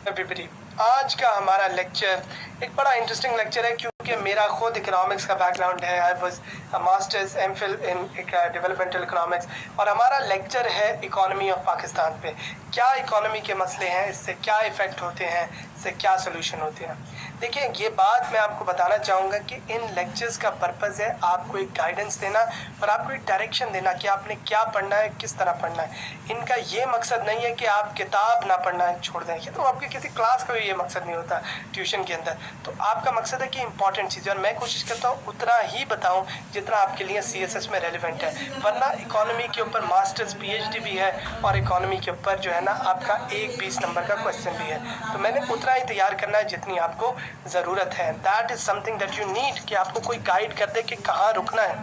Everybody, आज का हमारा लेक्चर एक बड़ा इंटरेस्टिंग लेक्चर है क्योंकि मेरा खुद इकोनॉमिक्स का बैकग्राउंड है। I was a masters MPhil in developmental economics और हमारा लेक्चर है इकोनॉमी ऑफ पाकिस्तान पे। क्या इकोनॉमी के मसले हैं, इससे क्या इफ़ेक्ट होते हैं, इससे क्या सोल्यूशन होते हैं। देखिए, ये बात मैं आपको बताना चाहूँगा कि इन लेक्चर्स का पर्पज़ है आपको एक गाइडेंस देना और आपको एक डायरेक्शन देना कि आपने क्या पढ़ना है, किस तरह पढ़ना है। इनका ये मकसद नहीं है कि आप किताब ना पढ़ना है छोड़ दें, ये तो आपके किसी क्लास का भी ये मकसद नहीं होता ट्यूशन के अंदर। तो आपका मकसद है कि इंपॉर्टेंट चीज़ें, और मैं कोशिश करता हूँ उतना ही बताऊँ जितना आपके लिए CSS में रेलिवेंट है। वरना इकोनॉमी के ऊपर मास्टर्स PhD भी है और इकोनॉमी के ऊपर जो है ना आपका एक 20 नंबर का क्वेश्चन भी है। तो मैंने उतना ही तैयार करना है जितनी आपको ज़रूरत है। That is something that you need, कि आपको कोई गाइड कर दे कि कहाँ रुकना है।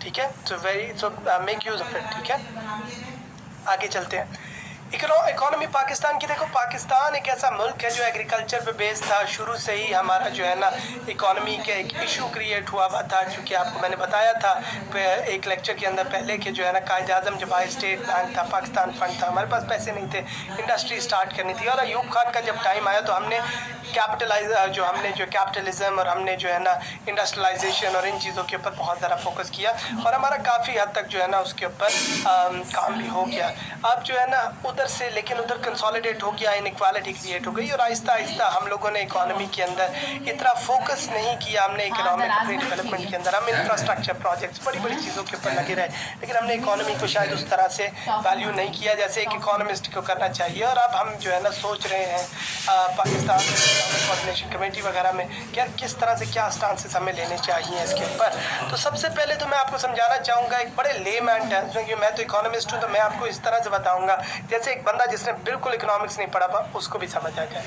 ठीक है, so make use of it. ठीक है, आगे चलते हैं। इकोनॉमी पाकिस्तान की देखो, पाकिस्तान एक ऐसा मुल्क है जो एग्रीकल्चर पे बेस्ड था। शुरू से ही हमारा जो है ना इकोनॉमी के एक इशू क्रिएट हुआ था, क्योंकि आपको मैंने बताया था एक लेक्चर के अंदर पहले कि जो है ना कायद आज़म जब आए, स्टेट बैंक था, पाकिस्तान फंड था, हमारे पास पैसे नहीं थे, इंडस्ट्री स्टार्ट करनी थी। और अयूब खान का जब टाइम आया तो हमने कैपिटलिज्म और हमने जो है ना इंडस्ट्रियलाइजेशन और इन चीज़ों के ऊपर बहुत ज़्यादा फोकस किया और हमारा काफ़ी हद तक जो है ना उसके ऊपर काम भी हो गया। अब जो है ना उधर से, लेकिन उधर कंसोलिडेट हो गया, इनइक्वालिटी क्रिएट हो गई और आहिस्ता आहिस्ता हम लोगों ने इकोनॉमी के अंदर इतना फोकस नहीं किया। हमने इकोनॉमिक डेवलपमेंट के अंदर हम इंफ्रास्ट्रक्चर प्रोजेक्ट्स, बड़ी बड़ी चीज़ों के ऊपर लगे रहे, लेकिन हमने इकोनॉमी को शायद उस तरह से वैल्यू नहीं किया जैसे एक इकोनॉमिस्ट को करना चाहिए। और अब हम जो है ना सोच रहे हैं पाकिस्तान कोऑर्डिनेशन कमेटी वगैरह में कि किस तरह से क्या स्टांसेस हमें लेने चाहिए इसके ऊपर। तो सबसे पहले तो मैं आपको समझाना चाहूँगा एक बड़े लेमैन टर्म्स में, क्योंकि मैं तो इकोनॉमिस्ट हूँ, तो मैं आपको इस तरह से बताऊँगा जैसे एक बंदा जिसने बिल्कुल इकोनॉमिक्स नहीं पढ़ा हुआ उसको भी समझ आ जाए।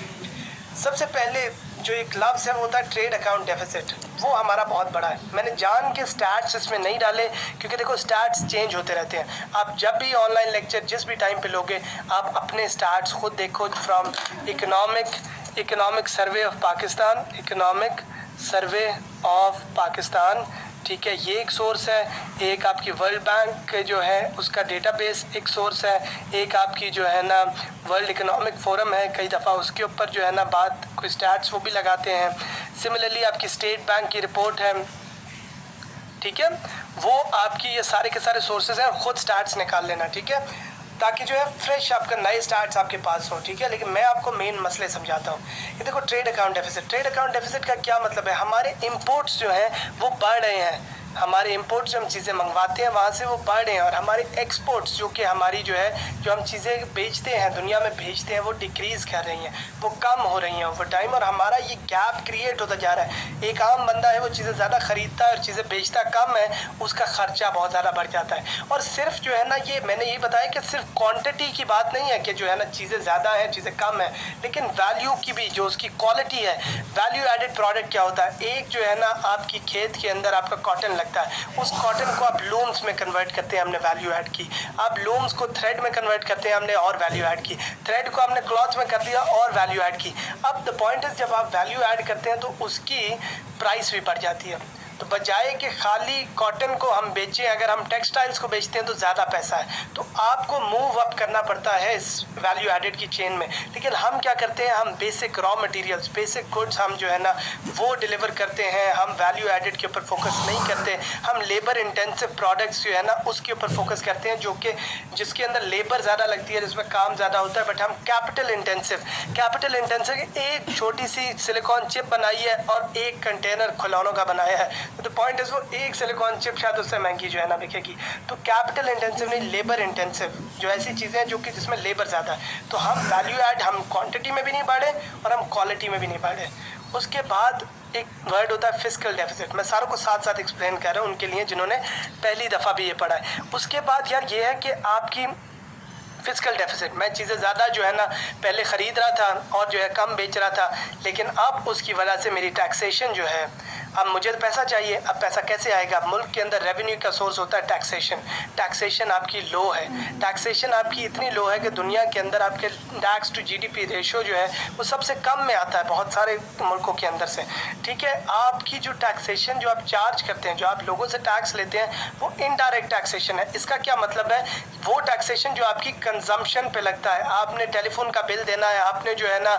सबसे पहले जो एक लफ्ज़ है वो होता है ट्रेड अकाउंट डेफिसिट। वो हमारा बहुत बड़ा है। मैंने जान के स्टैट्स इसमें नहीं डाले क्योंकि देखो स्टैट्स चेंज होते रहते हैं। आप जब भी ऑनलाइन लेक्चर जिस भी टाइम पे लोगे, आप अपने स्टैट्स खुद देखो from economic survey of Pakistan, economic survey of Pakistan. ठीक है, ये एक सोर्स है। एक आपकी वर्ल्ड बैंक जो है उसका डेटाबेस एक सोर्स है। एक आपकी जो है ना वर्ल्ड इकोनॉमिक फोरम है, कई दफ़ा उसके ऊपर जो है ना बात कोई स्टैट्स वो भी लगाते हैं। सिमिलरली आपकी स्टेट बैंक की रिपोर्ट है। ठीक है, वो आपकी ये सारे के सारे सोर्सेज हैं और ख़ुद स्टैट्स निकाल लेना। ठीक है, ताकि जो है फ्रेश आपका नए स्टार्ट्स आपके पास हो। ठीक है, लेकिन मैं आपको मेन मसले समझाता हूँ। ये देखो trade account deficit. Trade account deficit का क्या मतलब है? हमारे इंपोर्ट्स जो हैं वो बढ़ रहे हैं। हमारे इंपोर्ट्स जो हम चीज़ें मंगवाते हैं वहाँ से वो बढ़ रहे हैं और हमारे एक्सपोर्ट्स जो कि हमारी जो है जो हम चीज़ें बेचते हैं, दुनिया में भेजते हैं, वो डिक्रीज़ कर रही हैं, वो कम हो रही हैं ओवर टाइम। और हमारा ये गैप क्रिएट होता जा रहा है। एक आम बंदा है वो चीज़ें ज़्यादा ख़रीदता है और चीज़ें बेचता कम है, उसका ख़र्चा बहुत ज़्यादा बढ़ जाता है। और सिर्फ जो है ना ये मैंने ये बताया कि सिर्फ क्वान्टिटी की बात नहीं है कि जो है ना चीज़ें ज़्यादा हैं, चीज़ें कम हैं, लेकिन वैल्यू की भी जो उसकी क्वालिटी है, वैल्यू एडेड प्रोडक्ट क्या होता है? एक जो है ना आपकी खेत के अंदर आपका कॉटन लगता है, उस कॉटन को आप लूम्स में कन्वर्ट करते हैं, हमने वैल्यू ऐड की। आप लूम्स को थ्रेड में कन्वर्ट करते हैं, हमने और वैल्यू ऐड की। थ्रेड को हमने क्लॉथ में कर दिया और वैल्यू ऐड की। अब द पॉइंट इज जब आप वैल्यू ऐड करते हैं तो उसकी प्राइस भी बढ़ जाती है। तो बजाय कि खाली कॉटन को हम बेचें, अगर हम टेक्सटाइल्स को बेचते हैं तो ज़्यादा पैसा है, तो आपको मूव अप करना पड़ता है इस वैल्यू एडेड की चेन में। लेकिन हम क्या करते हैं, हम basic raw materials, basic goods हम जो है ना वो डिलीवर करते हैं। हम वैल्यू एडेड के ऊपर फोकस नहीं करते। हम लेबर इंटेंसिव प्रोडक्ट्स जो है ना उसके ऊपर फोकस करते हैं, जो कि जिसके अंदर लेबर ज़्यादा लगती है, जिसमें काम ज़्यादा होता है। बट हम कैपिटल इंटेंसिव एक छोटी सी सिलिकॉन चिप बनाई है और एक कंटेनर खिलौनों का बनाया है, तो पॉइंट इज वो एक सिलिकॉन चिप शायद उससे महंगी जो है ना बिकेगी। तो कैपिटल इंटेंसिव नहीं, लेबर इंटेंसिव, जो ऐसी चीज़ें हैं जो कि जिसमें लेबर ज़्यादा है। तो हम वैल्यू ऐड हम क्वांटिटी में भी नहीं बढ़े और हम क्वालिटी में भी नहीं बढ़े। उसके बाद एक वर्ड होता है फिस्कल डेफिसिट। मैं सारों को साथ साथ एक्सप्लेन कर रहा हूँ उनके लिए जिन्होंने पहली दफ़ा भी ये पढ़ा है। उसके बाद यार ये है कि आपकी फिस्कल डेफिसिट, मैं चीज़ें ज़्यादा जो है ना पहले ख़रीद रहा था और जो है कम बेच रहा था, लेकिन अब उसकी वजह से मेरी टैक्सेशन जो है अब मुझे तो पैसा चाहिए, अब पैसा कैसे आएगा? मुल्क के अंदर रेवेन्यू का सोर्स होता है टैक्सेशन। टैक्सेशन आपकी लो है, टैक्सेशन आपकी इतनी लो है कि दुनिया के अंदर आपके टैक्स टू जीडीपी रेशो जो है वो सबसे कम में आता है बहुत सारे मुल्कों के अंदर से। ठीक है, आपकी जो टैक्सेशन जो आप चार्ज करते हैं, जो आप लोगों से टैक्स लेते हैं, वो इनडायरेक्ट टैक्सेशन है। इसका क्या मतलब है? वो टैक्सेशन जो आपकी कंजम्पशन पे लगता है, आपने टेलीफोन का बिल देना है, आपने जो है ना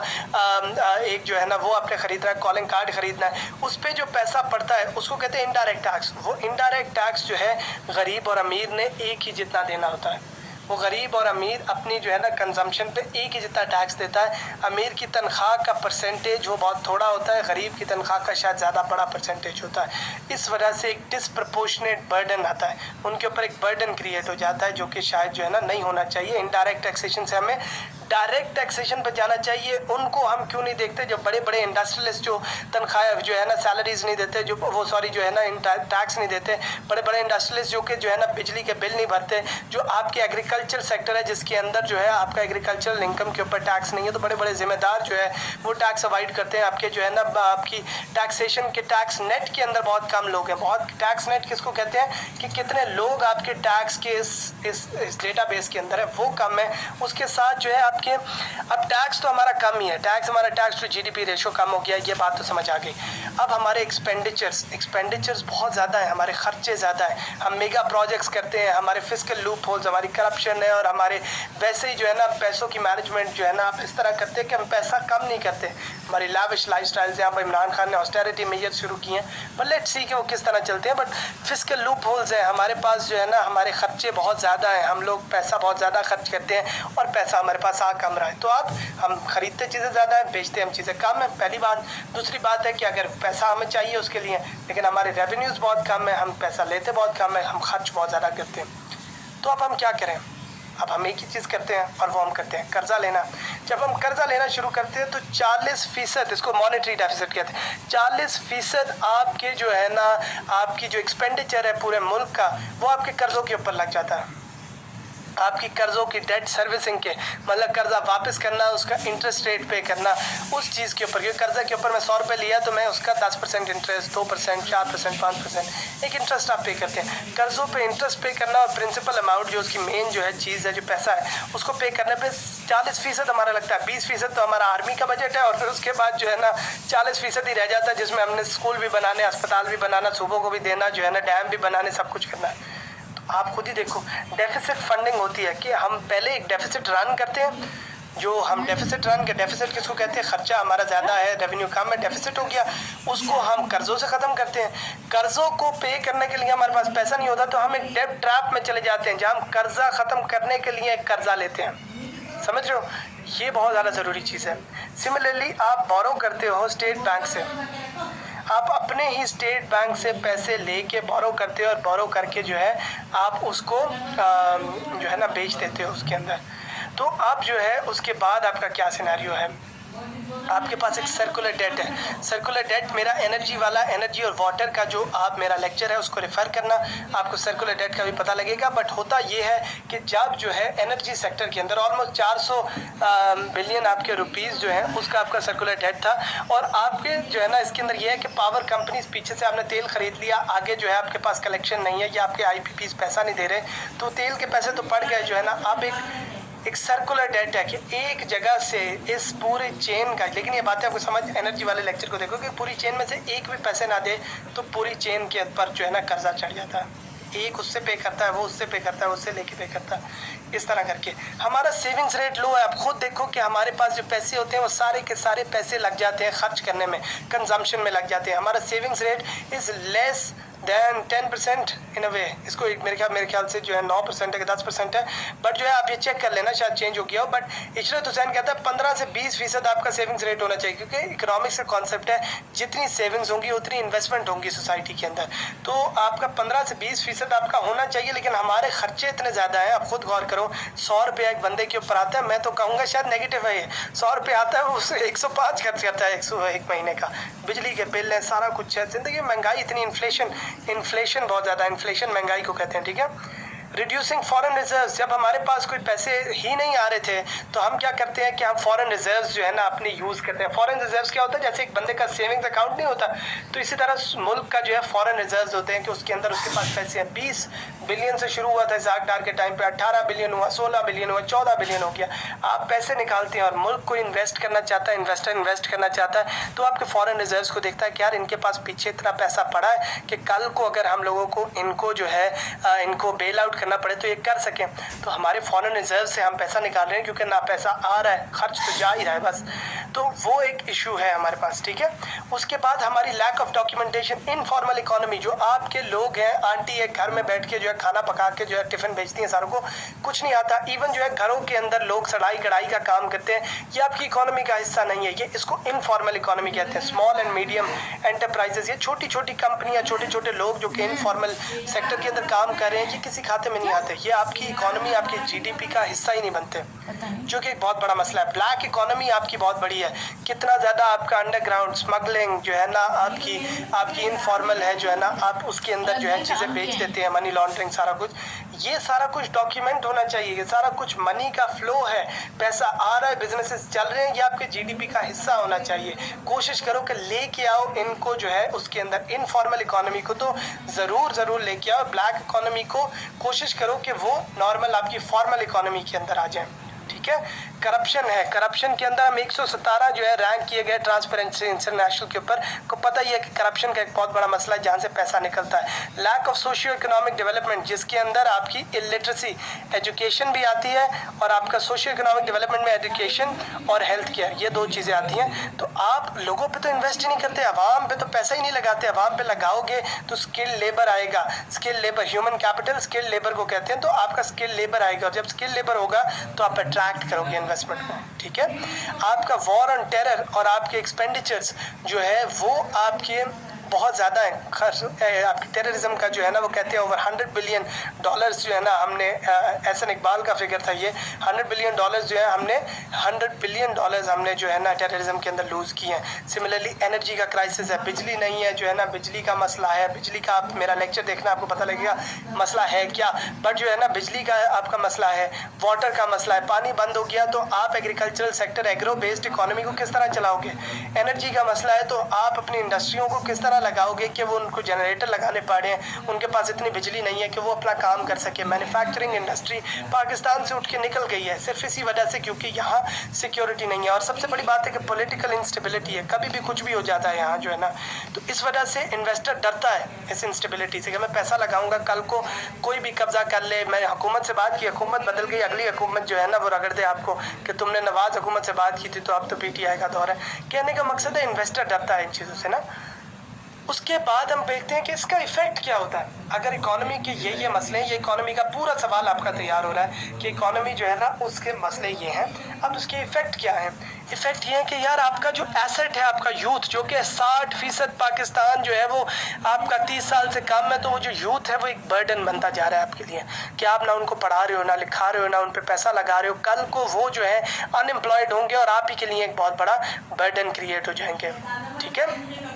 एक जो है ना वो आपने खरीदना है, कॉलिंग कार्ड खरीदना है, उस पर जो पैसा पड़ता है उसको कहते हैं इनडायरेक्ट टैक्स। वो इनडायरेक्ट टैक्स जो है गरीब और अमीर ने एक ही जितना देना होता है। वो गरीब और अमीर अपनी जो है ना कंजम्पशन पे एक ही जितना टैक्स देता है। अमीर की तनख्वाह का परसेंटेज वो बहुत थोड़ा होता है, गरीब की तनख्वाह का शायद ज़्यादा बड़ा परसेंटेज होता है। इस वजह से एक डिसप्रपोर्शनेट बर्डन आता है, उनके ऊपर एक बर्डन क्रिएट हो जाता है जो कि शायद जो है ना नहीं होना चाहिए। इनडायरेक्ट टैक्सेशन से हमें डायरेक्ट टैक्सेशन पर जाना चाहिए। उनको हम क्यों नहीं देखते जो बड़े बड़े इंडस्ट्रियलिस्ट जो तनख्वाह जो है ना सैलरीज नहीं देते, जो वो सॉरी जो है ना टैक्स नहीं देते, बड़े बड़े इंडस्ट्रियलिस्ट जो कि जो है ना बिजली के बिल नहीं भरते, जो आपके एग्रीकल्चर सेक्टर है जिसके अंदर जो है आपका एग्रीकल्चरल इनकम के ऊपर टैक्स नहीं है, तो बड़े बड़े जिम्मेदार जो है वो टैक्स अवॉइड करते हैं। आपके जो है ना आपकी टैक्सेशन के टैक्स नेट के अंदर बहुत कम लोग हैं। बहुत टैक्स नेट किसको कहते हैं कि कितने लोग आपके टैक्स के इस डेटाबेस के अंदर है, वो कम है। उसके साथ जो है आपके अब टैक्स तो हमारा कम ही है, हमारा टैक्स टू जीडीपी रेशो कम हो गया, ये बात तो समझ आ गई। अब हमारे एक्सपेंडिचर्स बहुत ज़्यादा है, हमारे खर्चे ज़्यादा है, हम मेगा प्रोजेक्ट्स करते हैं, हमारे फिस्कल लूप होल्स, हमारी करप्शन है, और हमारे वैसे ही जो है ना पैसों की मैनेजमेंट जो है ना आप इस तरह करते हैं कि हम पैसा कम नहीं करते। हमारी लाविश लाइफस्टाइल से यहाँ पर इमरान खान ने ऑस्टेरिटी मेजर्स शुरू किए हैं, बट लेट्स सी कि वो किस तरह चलते हैं। बट फिस्कल लूप होल्स है हमारे पास जो है ना, हमारे खर्चे बहुत ज़्यादा हैं, हम लोग पैसा बहुत ज़्यादा खर्च करते हैं और पैसा हमारे पास आ कम रहा है। तो आप हम खरीदते चीज़ें ज़्यादा है, बेचते हम चीज़ें कम है, पहली बात। दूसरी बात है कि अगर पैसा हमें चाहिए उसके लिए, लेकिन हमारे रेवेन्यूज़ बहुत कम है, हम पैसा लेते बहुत कम है, हम खर्च बहुत ज़्यादा करते हैं। तो अब हम क्या करें? अब हम एक ही चीज़ करते हैं और वो हम करते हैं कर्ज़ा लेना। जब हम कर्ज़ा लेना शुरू करते हैं तो 40%, इसको मॉनेटरी डेफिसिट कहते हैं, 40% आपके जो है ना आपकी जो एक्सपेंडिचर है पूरे मुल्क का वो आपके कर्ज़ों के ऊपर लग जाता है। आपकी कर्ज़ों की डेट सर्विसिंग के मतलब कर्ज़ा वापस करना, उसका इंटरेस्ट रेट पे करना, उस चीज़ के ऊपर, क्योंकि कर्ज़ा के ऊपर मैं 100 रुपये लिया तो मैं उसका 10% इंटरेस्ट, 2%, 4%, 5% एक इंटरेस्ट आप पे करते हैं। कर्ज़ों पे इंटरेस्ट पे करना और प्रिंसिपल अमाउंट जो उसकी मेन जो है चीज़ है, जो पैसा है, उसको पे करने पे 40% हमारा लगता है। 20% तो हमारा आर्मी का बजट है और फिर उसके बाद जो है ना 40% ही रह जाता है, जिसमें हमने स्कूल भी बनाने, अस्पताल भी बनाना, सूबों को भी देना, जो है ना डैम भी बनाने, सब कुछ करना है। आप खुद ही देखो, डेफिसिट फंडिंग होती है कि हम पहले एक डेफिसिट रन करते हैं। जो हम डेफिसिट रन के, डेफिसिट किसको कहते हैं? खर्चा हमारा ज़्यादा है, रेवेन्यू कम है, डेफिसिट हो गया, उसको हम कर्ज़ों से ख़त्म करते हैं। कर्ज़ों को पे करने के लिए हमारे पास पैसा नहीं होता तो हम एक डेब्ट ट्रैप में चले जाते हैं जहाँ हम कर्ज़ा ख़त्म करने के लिए कर्ज़ा लेते हैं। समझ रहे हो? ये बहुत ज़्यादा ज़रूरी चीज़ है। सिमिलरली आप बोरो करते हो स्टेट बैंक से, आप अपने ही स्टेट बैंक से पैसे लेके बोरो करते हो और बोरो करके जो है आप उसको जो है ना बेच देते हो उसके अंदर। तो आप जो है उसके बाद आपका क्या सिनेरियो है? आपके पास एक सर्कुलर डेट है। सर्कुलर डेट मेरा एनर्जी वाला, एनर्जी और वाटर का जो आप मेरा लेक्चर है उसको रेफ़र करना, आपको सर्कुलर डेट का भी पता लगेगा। बट होता ये है कि जब जो है एनर्जी सेक्टर के अंदर ऑलमोस्ट 400 बिलियन आपके रुपीज़ जो है उसका आपका सर्कुलर डेट था, और आपके जो है ना इसके अंदर ये है कि पावर कंपनीज पीछे से आपने तेल ख़रीद लिया, आगे जो है आपके पास कलेक्शन नहीं है या आपके IPPs पैसा नहीं दे रहे, तो तेल के पैसे तो पड़ गए जो है ना। आप एक सर्कुलर डेट है कि एक जगह से इस पूरे चेन का, लेकिन ये बातें आपको समझ, एनर्जी वाले लेक्चर को देखो कि पूरी चेन में से एक भी पैसे ना दे तो पूरी चेन के ऊपर जो है ना कर्जा चढ़ जाता है। एक उससे पे करता है, वो उससे पे करता है, उससे लेके पे करता है, इस तरह करके हमारा सेविंग्स रेट लो है। आप खुद देखो कि हमारे पास जो पैसे होते हैं वो सारे के सारे पैसे लग जाते हैं खर्च करने में, कंजम्पशन में लग जाते हैं। हमारा savings rate is less than 10% इन अ वे। इसको मेरे ख्याल से जो है 9% है कि 10% है, बट जो है आप ये चेक कर लेना, शायद चेंज हो गया हो। बट इशरत हुसैन कहता है 15 से 20% आपका सेविंग्स रेट होना चाहिए, क्योंकि इकोनॉमिक्स का कॉन्सेप्ट है जितनी सेविंग्स होंगी उतनी इन्वेस्टमेंट होंगी सोसाइटी के अंदर। तो आपका 15 से 20% आपका होना चाहिए, लेकिन हमारे खर्चे इतने ज़्यादा हैं। आप खुद गौर करो, 100 रुपये एक बंदे के ऊपर आता है, मैं तो कहूँगा शायद नेगेटिव है ये, 100 रुपये आता है, उससे 105 खर्च करता है 101 महीने का। बिजली के बिल है, सारा कुछ है, ज़िंदगी में महंगाई इतनी, इन्फ्लेशन बहुत ज़्यादा, इन्फ्लेशन महंगाई को कहते हैं, ठीक है। रिड्यूसिंग फॉरेन रिजर्व्स, जब हमारे पास कोई पैसे ही नहीं आ रहे थे तो हम क्या करते हैं कि हम फॉरेन रिजर्व्स जो है ना अपने यूज़ करते हैं। फॉरेन रिजर्व्स क्या होता है, जैसे एक बंदे का सेविंग्स अकाउंट नहीं होता, तो इसी तरह मुल्क का जो है फॉरेन रिजर्व्स होते हैं कि उसके अंदर उसके पास पैसे हैं। 20 बिलियन से शुरू हुआ था इसाक डार के टाइम पे, 18 बिलियन हुआ, 16 बिलियन हुआ, 14 बिलियन हो गया। आप पैसे निकालते हैं और मुल्क को इन्वेस्ट करना चाहता है, इन्वेस्टर इन्वेस्ट करना चाहता है, तो आपके फॉरेन रिजर्व्स को देखता है कि यार इनके पास पीछे इतना पैसा पड़ा है कि कल को अगर हम लोगों को इनको जो है इनको बेल आउट करना पड़े तो ये कर सकें। तो हमारे फॉरेन रिजर्व से हम पैसा निकाल रहे हैं क्योंकि ना पैसा आ रहा है, खर्च तो जा ही रहा है बस। तो वो एक इशू है हमारे पास, ठीक है। उसके बाद हमारी lack of documentation, informal economy, जो आपके लोग हैं, आंटी एक घर में बैठ के जो है खाना पका के जो है टिफिन बेचती हैं, सारों को कुछ नहीं आता। इवन जो है घरों के अंदर लोग सड़ाई कढ़ाई का काम करते हैं, ये आपकी इकोनॉमी का हिस्सा नहीं है। ये इसको इनफॉर्मल इकोनॉमी कहते हैं। स्मॉल एंड मीडियम एंटरप्राइजेस, ये छोटी छोटी कंपनियां, छोटे छोटे लोग जो कि इनफॉर्मल सेक्टर के अंदर काम कर रहे हैं, ये किसी खाते में नहीं आते, ये आपकी इकोनॉमी, आपकी जीडीपी का हिस्सा ही नहीं बनते, जो कि एक बहुत बड़ा मसला है। ब्लैक इकोनॉमी आपकी बहुत बड़ी है, कितना ज़्यादा आपका अंडरग्राउंड स्मगलिंग जो है ना आपकी इनफॉर्मल है जो है ना, आप उसके अंदर जो है चीज़ें बेच देते हैं, मनी लॉन्ड्रिंग, सारा कुछ, ये सारा कुछ डॉक्यूमेंट होना चाहिए। ये सारा कुछ मनी का फ्लो है, पैसा आ रहा है, बिजनेसेस चल रहे हैं, ये आपके जीडीपी का हिस्सा होना चाहिए। कोशिश करो कि लेके आओ इनको जो है उसके अंदर, इनफॉर्मल इकोनॉमी को तो ज़रूर लेके आओ। ब्लैक इकोनॉमी को कोशिश करो कि वो नॉर्मल आपकी फॉर्मल इकोनॉमी के अंदर आ जाए, ठीक है। करप्शन है, करप्शन के अंदर हम 117 जो है रैंक किए गए ट्रांसपेरेंसी इंटरनेशनल के ऊपर। को पता ही है कि करप्शन का एक बहुत बड़ा मसला है जहाँ से पैसा निकलता है। Lack of socio economic development, जिसके अंदर आपकी इलिटरेसी, एजुकेशन भी आती है और आपका सोशियो इकोनॉमिक डेवलपमेंट में एजुकेशन और हेल्थ केयर, ये दो चीज़ें आती हैं। तो आप लोगों पे तो इन्वेस्ट ही नहीं करते, आवाम पे तो पैसा ही नहीं लगाते। आवाम पे लगाओगे तो स्किल लेबर आएगा, skill labour, human capital skill labour को कहते हैं, तो आपका स्किल लेबर आएगा, और जब स्किल लेबर होगा तो आप अट्रैक्ट करोगे इन्वेस्टमेंट को, ठीक है। आपका वॉर ऑन टेरर और आपके एक्सपेंडिचर्स जो है वो आपके बहुत ज़्यादा है, खर्च आपकी टेररिज्म का जो है ना, वो कहते हैं ओवर 100 बिलियन डॉलर्स जो है ना, हमने एहसन इकबाल का फिगर था ये, 100 बिलियन डॉलर्स जो है हमने 100 बिलियन डॉलर्स हमने जो है ना टेररिज्म के अंदर लूज़ किए हैं। सिमिलरली एनर्जी का क्राइसिस है, बिजली नहीं है जो है ना, बिजली का मसला है। बिजली का आप मेरा लेक्चर देखना, आपको पता लगेगा मसला है क्या, बट जो है ना बिजली का आपका मसला है, वाटर का मसला है। पानी बंद हो गया तो आप agricultural sector, agro based economy को किस तरह चलाओगे। एनर्जी का मसला है तो आप अपनी इंडस्ट्रियों को किस तरह लगाओगे कि वो उनको जनरेटर लगाने पड़े, उनके पास इतनी बिजली नहीं है कि वो अपना काम कर सके। मैन्युफैक्चरिंग इंडस्ट्री पाकिस्तान से उठ के निकल गई है सिर्फ इसी वजह से क्योंकि यहाँ सिक्योरिटी नहीं है। और सबसे बड़ी बात है कि पॉलिटिकल इंस्टेबिलिटी है, कभी भी कुछ भी हो जाता है यहाँ जो है ना, तो इस वजह से इन्वेस्टर डरता है इस इंस्टेबिलिटी से कि मैं पैसा लगाऊंगा, कल को कोई भी कब्जा कर ले। मैं हुकूमत से बात की, हुकूमत बदल गई, अगली हुकूमत जो है ना वो रगड़ दे आपको कि तुमने नवाज हुकूमत से बात की थी तो अब तो पीटीआई का दौर है। कहने का मकसद है इन्वेस्टर डरता है इन चीज़ों से ना। उसके बाद हम देखते हैं कि इसका इफेक्ट क्या होता है। अगर इकोनॉमी के ये मसले हैं, ये इकोनॉमी का पूरा सवाल आपका तैयार हो रहा है कि इकोनॉमी जो है ना उसके मसले ये हैं, अब उसके इफेक्ट क्या हैं। इफेक्ट ये है कि यार आपका जो एसेट है, आपका यूथ जो कि 60% पाकिस्तान जो है वो आपका 30 साल से कम है, तो वो जो यूथ है वो एक बर्डन बनता जा रहा है आपके लिए कि आप ना उनको पढ़ा रहे हो, ना लिखा रहे हो, ना उन पर पैसा लगा रहे हो। कल को वो जो है अनएम्प्लॉयड होंगे और आप ही के लिए एक बहुत बड़ा बर्डन क्रिएट हो जाएंगे, ठीक है।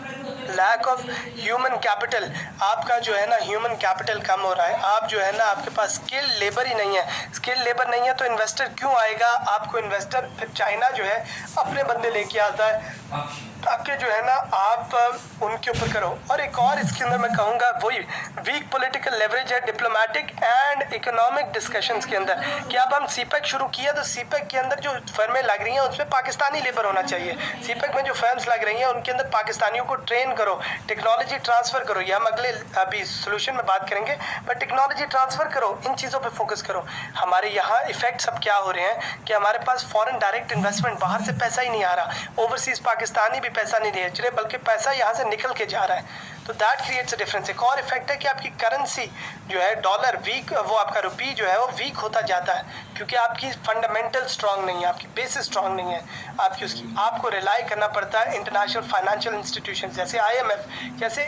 लैक ऑफ ह्यूमन कैपिटल, आपका जो है ना ह्यूमन कैपिटल कम हो रहा है। आप जो है ना आपके पास स्किल लेबर ही नहीं है, स्किल लेबर नहीं है तो इन्वेस्टर क्यों आएगा आपको। इन्वेस्टर फिर चाइना जो है अपने बंदे लेके आता है ताकि जो है ना आप उनके ऊपर करो। और एक और इसके अंदर मैं कहूँगा वही वीक पॉलिटिकल लेवरेज है डिप्लोमेटिक एंड इकोनॉमिक डिस्कशंस के अंदर कि अब हम सीपेक शुरू किया तो सीपेक के अंदर जो फर्में लग रही हैं उसमें पाकिस्तानी लेबर होना चाहिए। सीपेक में जो फर्म्स लग रही हैं उनके अंदर पाकिस्तानियों को ट्रेन करो, टेक्नोलॉजी ट्रांसफ़र करो। ये हम अगले अभी सोल्यूशन में बात करेंगे, बट टेक्नोलॉजी ट्रांसफ़र करो, इन चीज़ों पर फोकस करो। हमारे यहाँ इफेक्ट सब क्या हो रहे हैं कि हमारे पास फॉरेन डायरेक्ट इन्वेस्टमेंट, बाहर से पैसा ही नहीं आ रहा, ओवरसीज़ पाकिस्तानी पैसा नहीं भेज रहे बल्कि पैसा यहाँ से निकल के जा रहा है, तो दैट क्रिएट्स अ डिफरेंस। एक और इफेक्ट है कि आपकी करेंसी जो है डॉलर वीक, वो आपका रुपी जो है वो वीक होता जाता है क्योंकि आपकी फंडामेंटल स्ट्रांग नहीं है, आपकी बेसिस स्ट्रांग नहीं है आपकी, उसकी आपको रिलाई करना पड़ता है इंटरनेशनल फाइनेंशियल इंस्टीट्यूशन जैसे IMF, जैसे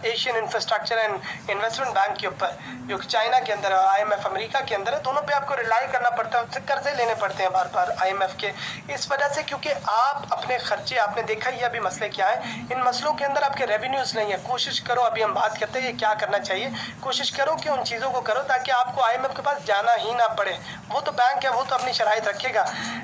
Asian infrastructure and investment bank के ऊपर जो चाइना के अंदर है, IMF अमेरिका के अंदर है, दोनों पे आपको रिलाई करना पड़ता है, उससे कर्जे लेने पड़ते हैं बार बार IMF के। इस वजह से क्योंकि आप अपने खर्चे, आपने देखा ही अभी मसले क्या है, इन मसलों के अंदर आपके रेवेन्यूज़ नहीं है। कोशिश करो, अभी हम बात करते हैं क्या करना चाहिए, कोशिश करो कि उन चीज़ों को करो ताकि आपको IMF के पास जाना ही ना पड़े। वो तो बैंक है, वो तो अपनी शराइत रखेगा,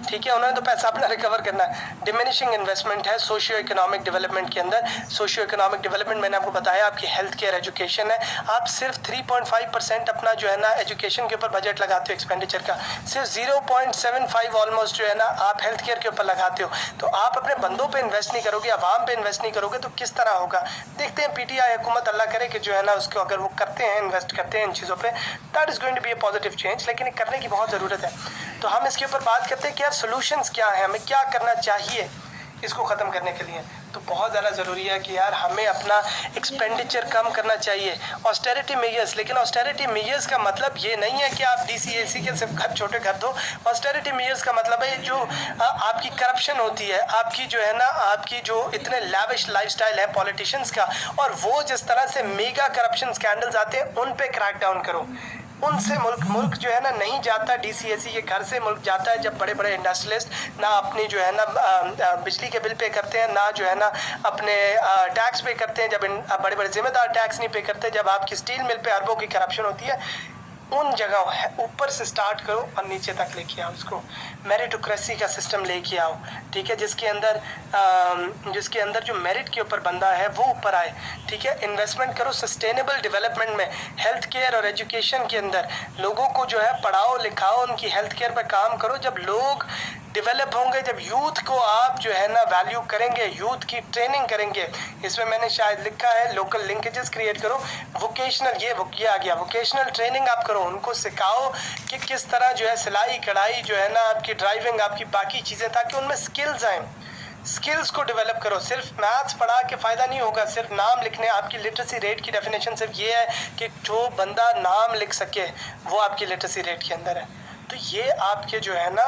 ठीक है, उन्होंने तो पैसा अपना रिकवर करना है। डिमिनिशिंग इन्वेस्टमेंट है सोशियो इकोनॉमिक डेवलपमेंट के अंदर। सोशियो इकोनॉमिक डेवलपमेंट मैंने आपको बताया आपकी हेल्थ केयर एजुकेशन है। आप सिर्फ 3.5% अपना जो है ना एजुकेशन के ऊपर बजट लगाते हो एक्सपेंडिचर का, सिर्फ 0.75 ऑलमोस्ट जो है ना आप हेल्थ केयर के ऊपर लगाते हो। तो आप अपने बंदों पे इन्वेस्ट नहीं करोगे, आवाम पे इन्वेस्ट नहीं करोगे तो किस तरह होगा। देखते हैं PTI हुकूमत अल्लाह करे कि जो है ना उसको अगर वो करते हैं, इन्वेस्ट करते हैं इन चीज़ों पे, that is going to be a positive change, लेकिन करने की बहुत ज़रूरत है। तो हम इसके ऊपर बात करते हैं कि यार सोल्यूशंस क्या है, हमें क्या करना चाहिए इसको ख़त्म करने के लिए। तो बहुत ज़्यादा ज़रूरी है कि यार हमें अपना एक्सपेंडिचर कम करना चाहिए, ऑस्टेरिटी मेजर्स। लेकिन ऑस्टेरिटी मेजर्स का मतलब ये नहीं है कि आप DCAC के सिर्फ घर छोटे घर दो। ऑस्टेरिटी मेजर्स का मतलब है जो आपकी करप्शन होती है, आपकी जो है ना आपकी जो इतने लैविश लाइफस्टाइल है पॉलिटिशियंस का, और वो जिस तरह से मेगा करप्शन स्कैंडल्स आते हैं उन पे क्रैक डाउन करो। उनसे मुल्क जो है ना नहीं जाता, DCAC के घर से मुल्क जाता है जब बड़े बड़े इंडस्ट्रियलिस्ट ना अपनी जो है ना बिजली के बिल पे करते हैं, ना जो है ना अपने टैक्स पे करते हैं, जब बड़े बड़े जिम्मेदार टैक्स नहीं पे करते, जब आपकी स्टील मिल पे अरबों की करप्शन होती है, उन जगह है ऊपर से स्टार्ट करो और नीचे तक लेके आओ उसको। मेरिटोक्रेसी का सिस्टम लेके आओ, ठीक है, जिसके अंदर जो मेरिट के ऊपर बंदा है वो ऊपर आए, ठीक है। इन्वेस्टमेंट करो सस्टेनेबल डेवलपमेंट में, हेल्थ केयर और एजुकेशन के अंदर लोगों को जो है पढ़ाओ लिखाओ, उनकी हेल्थ केयर पर काम करो। जब लोग डेवलप होंगे, जब यूथ को आप जो है ना वैल्यू करेंगे, यूथ की ट्रेनिंग करेंगे, इसमें मैंने शायद लिखा है लोकल लिंकेजेस क्रिएट करो, वोकेशनल ये आ गया, वोकेशनल ट्रेनिंग आप करो, उनको सिखाओ कि किस तरह जो है सिलाई कढ़ाई जो है ना आपकी ड्राइविंग आपकी बाकी चीज़ें, ताकि उनमें स्किल्स आएँ। स्किल्स को डेवलप करो। सिर्फ मैथ्स पढ़ा के फ़ायदा नहीं होगा, सिर्फ नाम लिखने। आपकी लिटरेसी रेट की डेफिनेशन सिर्फ ये है कि जो बंदा नाम लिख सके वो आपकी लिटरेसी रेट के अंदर है। तो ये आपके जो है ना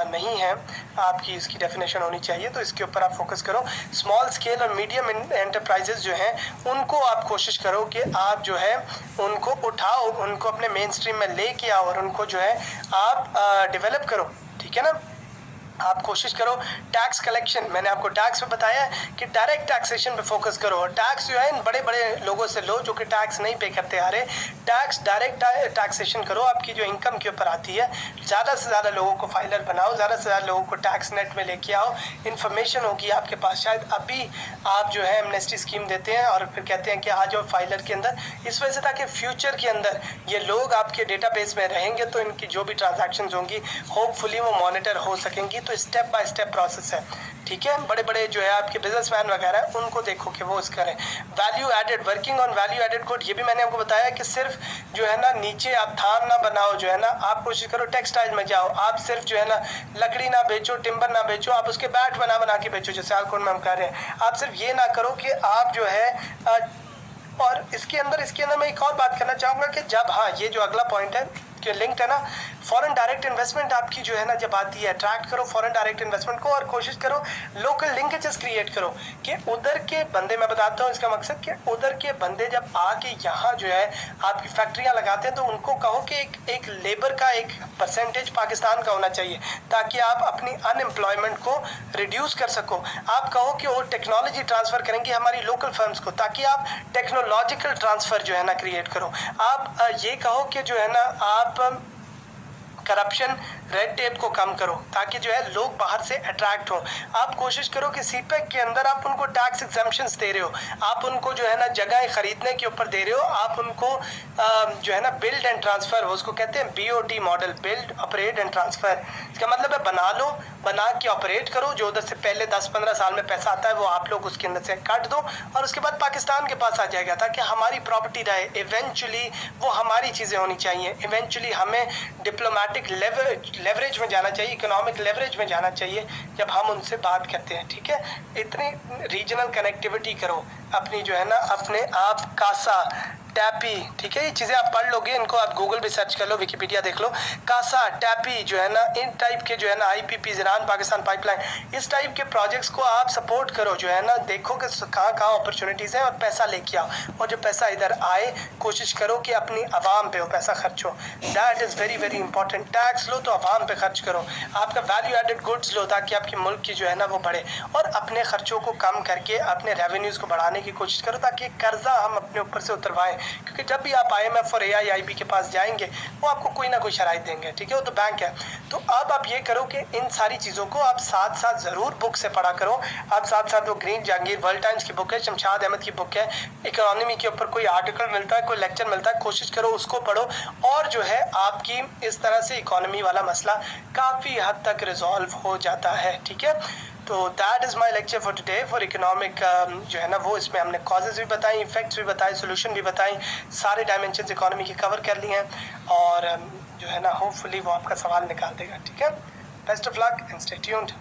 नहीं है, आपकी इसकी डेफिनेशन होनी चाहिए, तो इसके ऊपर आप फोकस करो। स्मॉल स्केल और मीडियम एंटरप्राइजेस जो हैं उनको आप कोशिश करो कि आप जो है उनको उठाओ, उनको अपने मेन स्ट्रीम में लेके आओ और उनको जो है आप डेवलप करो, ठीक है ना। आप कोशिश करो टैक्स कलेक्शन, मैंने आपको टैक्स में बताया कि डायरेक्ट टैक्सेशन पे फोकस करो, और टैक्स जो है इन बड़े बड़े लोगों से लो जो कि टैक्स नहीं पे करते आ रहे। टैक्स डायरेक्ट टैक्सेशन करो, आपकी जो इनकम के ऊपर आती है, ज़्यादा से ज़्यादा लोगों को फाइलर बनाओ, ज़्यादा से ज़्यादा लोगों को टैक्स नेट में लेके आओ। इन्फॉर्मेशन होगी आपके पास, शायद अभी आप जो है एमनेस्टी स्कीम देते हैं और फिर कहते हैं कि आ जाओ फाइलर के अंदर, इस वजह से ताकि फ्यूचर के अंदर ये लोग आपके डेटाबेस में रहेंगे तो इनकी जो भी ट्रांजैक्शंस होंगी होपफुली वो मॉनिटर हो सकेंगी। तो स्टेप बाय स्टेप प्रोसेस है, ठीक है। बड़े बड़े जो है आपके बिजनेसमैन वगैरह उनको देखो कि वो इसका करें। Value added, working on value added good, ये भी मैंने आपको बताया कि सिर्फ जो है ना नीचे आप थान ना बनाओ, जो है ना आप कोशिश करो टेक्सटाइल में जाओ, आप सिर्फ जो है ना लकड़ी ना बेचो, टिम्बर ना बेचो, आप उसके बैट बना के बेचो, जैसे सियालकोट में हम कर रहे हैं। आप सिर्फ ये ना करो कि आप जो है और इसके अंदर मैं एक और बात करना चाहूँगा कि जब हाँ ये जो अगला पॉइंट है कि लिंक्ड है ना, फॉरेन डायरेक्ट इन्वेस्टमेंट आपकी जो है ना जब आती है, अट्रैक्ट करो फॉरेन डायरेक्ट इन्वेस्टमेंट को और कोशिश करो लोकल लिंकेजेस क्रिएट करो कि उधर के बंदे, मैं बताता हूँ इसका मकसद, कि उधर के बंदे जब आके यहाँ जो है आपकी फैक्ट्रियाँ लगाते हैं तो उनको कहो कि एक लेबर का एक परसेंटेज पाकिस्तान का होना चाहिए ताकि आप अपनी अनएम्प्लॉयमेंट को रिड्यूस कर सको। आप कहो कि वो टेक्नोलॉजी ट्रांसफ़र करेंगे हमारी लोकल फर्म्स को ताकि आप टेक्नोलॉजिकल ट्रांसफ़र जो है ना क्रिएट करो। आप ये कहो कि जो है ना आप करप्शन रेड टेप को कम करो ताकि जो है लोग बाहर से अट्रैक्ट हो। आप कोशिश करो कि सीपेक के अंदर आप उनको टैक्स एग्जम्पशंस दे रहे हो, आप उनको जो है ना जगह खरीदने के ऊपर दे रहे हो, आप उनको जो है ना बिल्ड एंड ट्रांसफ़र, उसको कहते हैं BOT model, build operate and transfer. इसका मतलब है बना लो, बना के ऑपरेट करो, जो उधर से पहले 10-15 साल में पैसा आता है वो आप लोग उसके अंदर से काट दो और उसके बाद पाकिस्तान के पास आ जाएगा ताकि हमारी प्रॉपर्टी रहे। इवेंचुअली वो हमारी चीज़ें होनी चाहिए, इवेंचुअली हमें डिप्लोमेटिक लेवरेज में जाना चाहिए, इकोनॉमिक लेवरेज में जाना चाहिए जब हम उनसे बात करते हैं, ठीक है। इतनी रीजनल कनेक्टिविटी करो अपनी जो है ना, अपने आप कासा टैपी, ठीक है, ये चीज़ें आप पढ़ लोगे, इनको आप गूगल पे सर्च कर लो, विकिपीडिया देख लो। कासा, टैपी जो है ना, इन टाइप के जो है ना IPPs, ईरान पाकिस्तान पाइपलाइन, इस टाइप के प्रोजेक्ट्स को आप सपोर्ट करो, जो है ना, देखो कि कहाँ कहाँ अपॉर्चुनिटीज़ हैं और पैसा लेके आओ, और जो पैसा इधर आए कोशिश करो कि अपनी आवाम पे वो पैसा खर्च हो। That is very very important. Tax लो तो आवाम पे खर्च करो, आपका वैल्यू एडेड गुड्स लो ताकि आपके मुल्क की जो है ना वो बढ़े, और अपने खर्चों को कम करके अपने रेवेन्यूज़ को बढ़ाने की कोशिश करो ताकि कर्जा हम अपने ऊपर से उतरवाएं, क्योंकि जब भी आप IMF और AIIB के पास जाएंगे वो आपको कोई ना कोई शराइत देंगे, ठीक है, वो तो बैंक है। तो अब आप ये करो कि इन सारी चीज़ों को आप साथ साथ ज़रूर बुक से पढ़ा करो। आप साथ साथ वो ग्रीन जहांगीर वर्ल्ड टाइम्स की बुक है, शमशाद अहमद की बुक है, इकोनॉमी के ऊपर कोई आर्टिकल मिलता है, कोई लेक्चर मिलता है, कोशिश करो उसको पढ़ो, और जो है आपकी इस तरह से इकोनॉमी वाला मसला काफ़ी हद तक रिजॉल्व हो जाता है, ठीक है। तो that is my lecture for today for economic, जो है ना वो, इसमें हमने कॉजेज़ भी बताई, इफेक्ट्स भी बताए, सोल्यूशन भी बताई, सारे डायमेंशंस इकोनॉमी के कवर कर लिए हैं, और जो है ना होपफुली वो आपका सवाल निकाल देगा, ठीक है। Best of luck and stay tuned.